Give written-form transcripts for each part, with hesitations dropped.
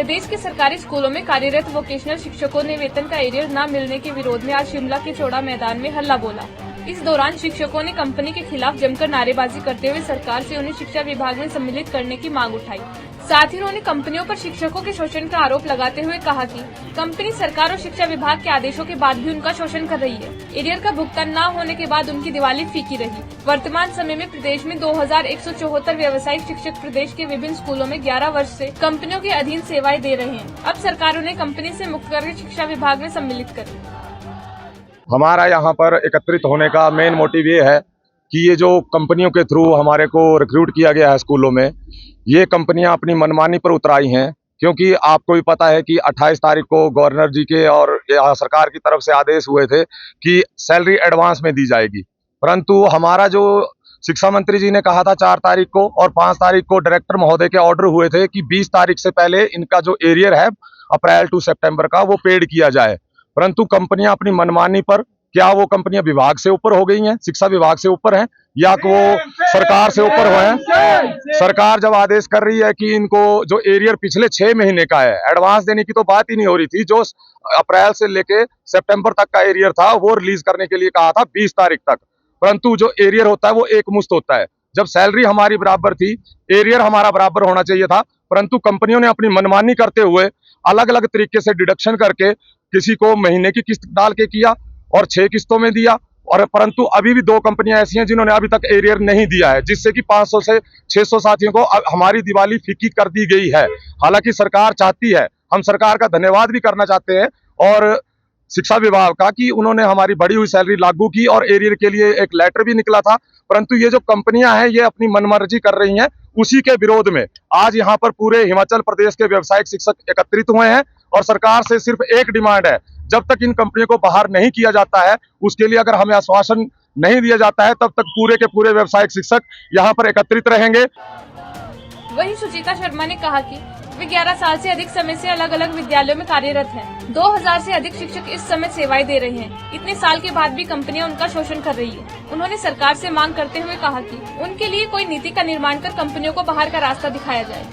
प्रदेश के सरकारी स्कूलों में कार्यरत वोकेशनल शिक्षकों ने वेतन का एरियर न मिलने के विरोध में आज शिमला के चौड़ा मैदान में हल्ला बोला। इस दौरान शिक्षकों ने कंपनी के खिलाफ जमकर नारेबाजी करते हुए सरकार से उन्हें शिक्षा विभाग में सम्मिलित करने की मांग उठाई। साथ ही उन्होंने कंपनियों पर शिक्षकों के शोषण का आरोप लगाते हुए कहा कि कंपनी सरकार और शिक्षा विभाग के आदेशों के बाद भी उनका शोषण कर रही है। एरियर का भुगतान न होने के बाद उनकी दिवाली फीकी रही। वर्तमान समय में प्रदेश में 2174 व्यावसायिक शिक्षक प्रदेश के विभिन्न स्कूलों में 11 वर्ष से कंपनियों के अधीन सेवाएं दे रहे हैं। अब सरकार उन्हें कंपनी से मुक्त करके शिक्षा विभाग में सम्मिलित करे। हमारा यहाँ पर एकत्रित होने का मेन मोटिव ये है कि ये जो कंपनियों के थ्रू हमारे को रिक्रूट किया गया है स्कूलों में, ये कंपनियां अपनी मनमानी पर उतराई हैं। क्योंकि आपको भी पता है कि 28 तारीख को गवर्नर जी के और सरकार की तरफ से आदेश हुए थे कि सैलरी एडवांस में दी जाएगी, परंतु हमारा जो शिक्षा मंत्री जी ने कहा था 4 तारीख को और 5 तारीख को डायरेक्टर महोदय के ऑर्डर हुए थे कि 20 तारीख से पहले इनका जो एरियर है अप्रैल टू सितंबर का वो पेड किया जाए। परंतु कंपनियां अपनी मनमानी पर, क्या वो कंपनियां विभाग से ऊपर हो गई हैं, शिक्षा विभाग से ऊपर हैं, या वो सरकार से ऊपर हुए हैं? सरकार जब आदेश कर रही है कि इनको जो एरियर पिछले 6 महीने का है, एडवांस देने की तो बात ही नहीं हो रही थी। जो अप्रैल से लेके सितंबर तक का एरियर था वो रिलीज करने के लिए कहा था 20 तारीख तक, परंतु जो एरियर होता है वो एक मुश्त होता है। जब सैलरी हमारी बराबर थी, एरियर हमारा बराबर होना चाहिए था, परंतु कंपनियों ने अपनी मनमानी करते हुए अलग अलग तरीके से डिडक्शन करके किसी को महीने की किस्त डाल के किया और 6 किस्तों में दिया। और परंतु अभी भी 2 कंपनियां ऐसी हैं जिन्होंने अभी तक एरियर नहीं दिया है, जिससे कि 500 से 600 साथियों को हमारी दिवाली फीकी कर दी गई है। हालांकि सरकार चाहती है, हम सरकार का धन्यवाद भी करना चाहते हैं और शिक्षा विभाग का कि उन्होंने हमारी बढ़ी हुई सैलरी लागू की और एरियर के लिए एक लेटर भी निकला था, परंतु ये जो कंपनियां हैं ये अपनी मनमर्जी कर रही हैं। उसी के विरोध में आज यहाँ पर पूरे हिमाचल प्रदेश के व्यावसायिक शिक्षक एकत्रित हुए हैं और सरकार से सिर्फ एक डिमांड है, जब तक इन कंपनियों को बाहर नहीं किया जाता है, उसके लिए अगर हमें आश्वासन नहीं दिया जाता है, तब तक पूरे के पूरे व्यावसायिक शिक्षक यहाँ पर एकत्रित रहेंगे। वहीं सुचिता शर्मा ने कहा कि वे 11 साल से अधिक समय से अलग अलग विद्यालयों में कार्यरत हैं। 2000 से अधिक शिक्षक इस समय सेवाएं दे रहे हैं। इतने साल के बाद भी कंपनियां उनका शोषण कर रही है। उन्होंने सरकार से मांग करते हुए कहा कि उनके लिए कोई नीति का निर्माण कर कंपनियों को बाहर का रास्ता दिखाया जाए।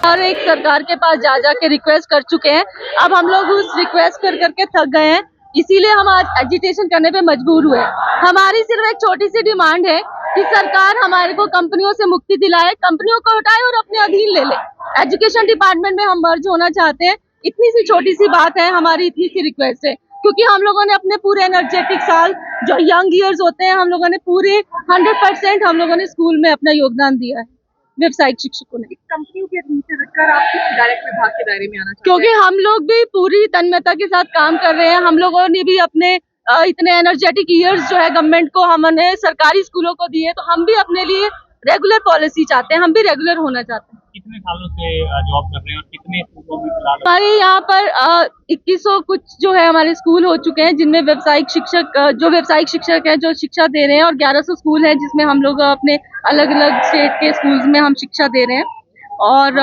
और एक सरकार के पास जा के रिक्वेस्ट कर चुके हैं। अब हम लोग उस रिक्वेस्ट कर करके थक गए हैं, इसीलिए हम आज एजिटेशन करने पे मजबूर हुए। हमारी सिर्फ एक छोटी सी डिमांड है कि सरकार हमारे को कंपनियों से मुक्ति दिलाए, कंपनियों को हटाए और अपने अधीन ले ले। एजुकेशन डिपार्टमेंट में हम मर्ज होना चाहते हैं। इतनी सी छोटी सी बात है, हमारी इतनी सी रिक्वेस्ट है, क्योंकि हम लोगों ने अपने पूरे एनर्जेटिक साल जो यंग ईयर्स होते हैं, हम लोगों ने पूरे 100% हम लोगों ने स्कूल में अपना योगदान दिया है। व्यावसायिक शिक्षकों ने कंपनियों के अधीन से हटकर आप डायरेक्ट विभाग के दायरे में आना चाहते हैं? क्योंकि हम लोग भी पूरी तन्मयता के साथ काम कर रहे हैं। हम लोगों ने भी अपने इतने एनर्जेटिक ईयर्स जो है गवर्नमेंट को हमने सरकारी स्कूलों को दिए, तो हम भी अपने लिए रेगुलर पॉलिसी चाहते हैं, हम भी रेगुलर होना चाहते हैं। कितने सालों से जॉब कर रहे हैं और कितने स्कूलों में फिलहाल? हमारे यहाँ पर 2100 कुछ जो है हमारे स्कूल हो चुके हैं, जिनमें व्यावसायिक शिक्षक हैं जो शिक्षा दे रहे हैं, और 1100 स्कूल हैं जिसमें हम लोग अपने अलग अलग स्टेट के स्कूल्स में हम शिक्षा दे रहे हैं। और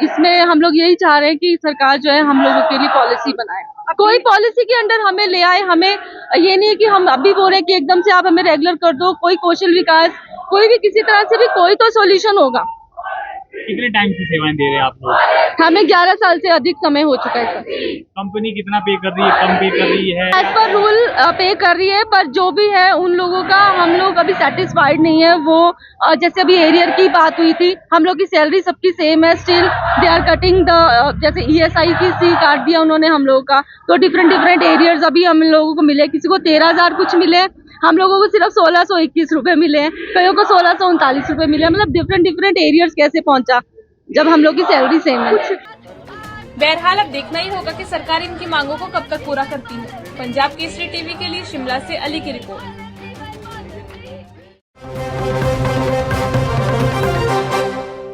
इसमें हम लोग यही चाह रहे हैं कि सरकार जो है हम लोगों के लिए पॉलिसी बनाए, कोई पॉलिसी के अंडर हमें ले आए। हमें ये नहीं है कि हम अभी बोल रहे हैं कि एकदम से आप हमें रेगुलर कर दो। कोई कौशल विकास, कोई भी किसी तरह से भी कोई तो सॉल्यूशन होगा। कितने टाइम से सेवाएं दे रहे हैं आप लोग? हमें 11 साल से अधिक समय हो चुका है सर। कंपनी कितना पे कर रही है, कम पे कर रही है? एज पर रूल पे कर रही है, पर जो भी है उन लोगों का हम लोग अभी सेटिस्फाइड नहीं है। वो जैसे अभी एरियर की बात हुई थी, हम लोग की सैलरी सबकी सेम है, still they are cutting the, जैसे ESI की सी काट दिया उन्होंने हम लोगों का। तो डिफरेंट एरियर्स अभी हम लोगों को मिले, किसी को 13,000 कुछ मिले, हम लोगों को सिर्फ 1621 रुपए मिले हैं, कईयों को 1639 रुपए मिले। मतलब डिफरेंट एरियर्स कैसे पहुंचा जब हम लोग की सैलरी सेम है। बहरहाल अब देखना ही होगा कि सरकार इनकी मांगों को कब तक पूरा करती है। पंजाब केसरी टीवी के लिए शिमला से अली की रिपोर्ट।